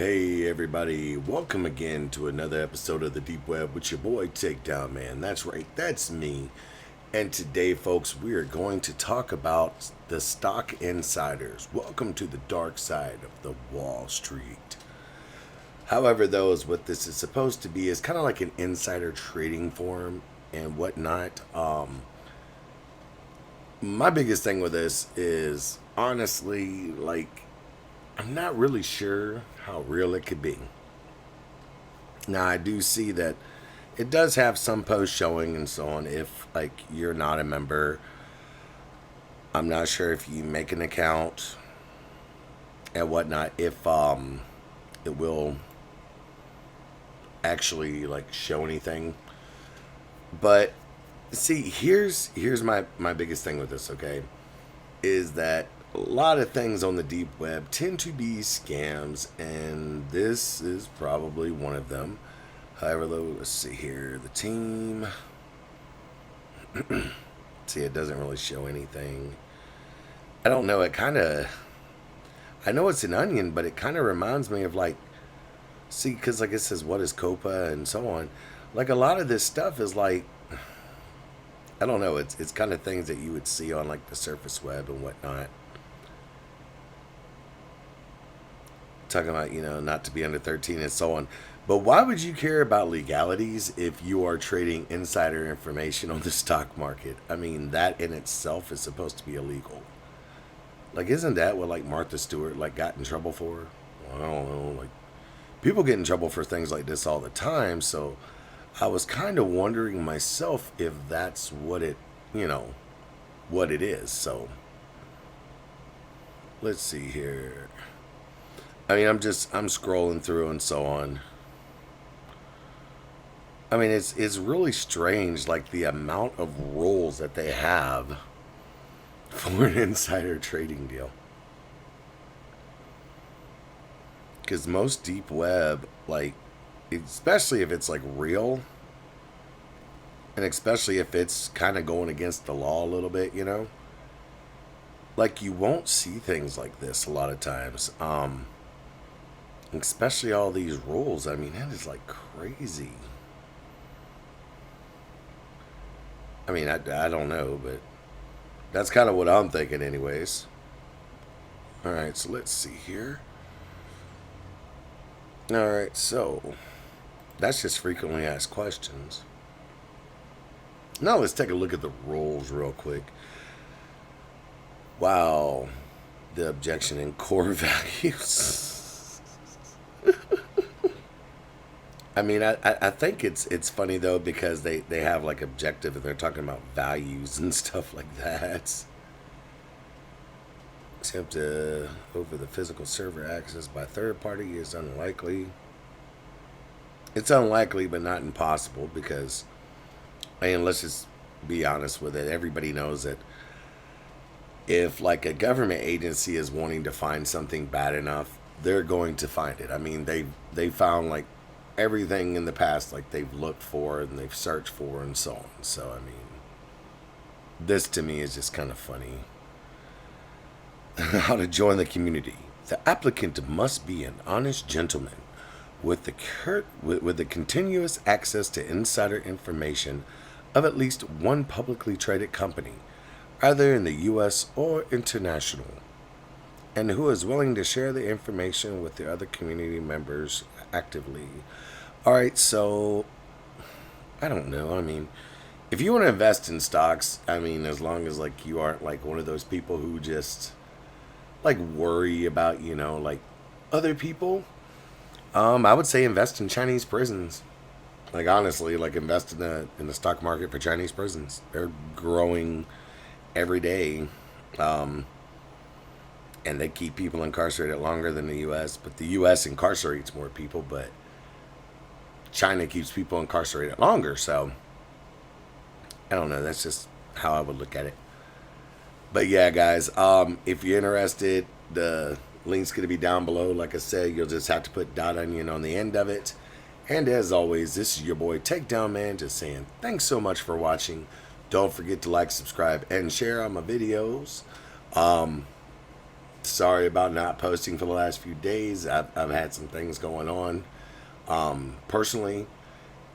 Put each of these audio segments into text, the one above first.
Hey everybody, welcome again to another episode of the Deep Web with your boy Takedown Man. That's right, that's me. And today, folks, we are going to talk about the stock insiders. Welcome to the dark side of the Wall Street. However, though, is what this is supposed to be is kind of like an insider trading forum and whatnot. My biggest thing with this is honestly, I'm not really sure how real it could be. Now, I do see that it does have some posts showing and so on. If you're not a member, I'm not sure if you make an account and whatnot. If it will actually show anything. But see, here's my biggest thing with this. Okay, is that a lot of things on the deep web tend to be scams, and this is probably one of them. However, though, let's see here. The team. See, it doesn't really show anything. I don't know. It kind of. I know it's an onion, but it kind of reminds me of see, because it says what is Copa and so on. A lot of this stuff is I don't know. It's kind of things that you would see on the surface web and whatnot. Talking about not to be under 13 and so on. But why would you care about legalities if you are trading insider information on the stock market? I mean, that in itself is supposed to be illegal. Isn't that what Martha Stewart got in trouble for? Well, I don't know. People get in trouble for things like this all the time. So I was kind of wondering myself if that's what what it is. So let's see here. I mean, I'm scrolling through and so on. I mean, it's really strange, the amount of rules that they have for an insider trading deal. Because most deep web, especially if it's real, and especially if it's kind of going against the law a little bit, you won't see things like this a lot of times. Especially all these rules. I mean, that is crazy. I mean, I don't know, but that's kind of what I'm thinking, anyways. All right, so let's see here. All right, so that's just frequently asked questions. Now let's take a look at the rules real quick. Wow, the objection in core values. I mean, I think it's funny though because they have objective and they're talking about values and stuff like that. Except over the physical server access by third party is unlikely. It's unlikely, but not impossible because, let's just be honest with it. Everybody knows that if a government agency is wanting to find something bad enough, they're going to find it. I mean, they found everything in the past they've looked for and they've searched for and so on. So I mean, this to me is just kind of funny. How to join the community. The applicant must be an honest gentleman with the continuous access to insider information of at least one publicly traded company, either in the U.S. or international, and who is willing to share the information with the other community members actively. All right, so I don't know. I mean, if you want to invest in stocks, I mean, as long as you aren't one of those people who just worry about other people, I would say invest in Chinese prisons. Honestly, invest in the stock market for Chinese prisons. They're growing every day. And they keep people incarcerated longer than the U.S. But the U.S. incarcerates more people, but China keeps people incarcerated longer. So I don't know. That's just how I would look at it. But yeah, guys, if you're interested, the link's going to be down below. Like I said, you'll just have to put .onion on the end of it. And as always, this is your boy Takedown Man just saying thanks so much for watching. Don't forget to like, subscribe, and share on my videos. Sorry about not posting for the last few days. I've had some things going on personally,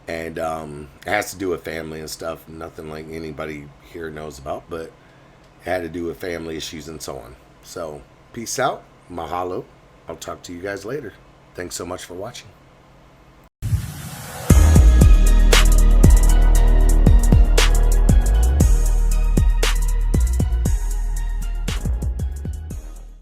and it has to do with family and stuff. Nothing like anybody here knows about, but it had to do with family issues and so on. So, peace out. Mahalo. I'll talk to you guys later. Thanks so much for watching.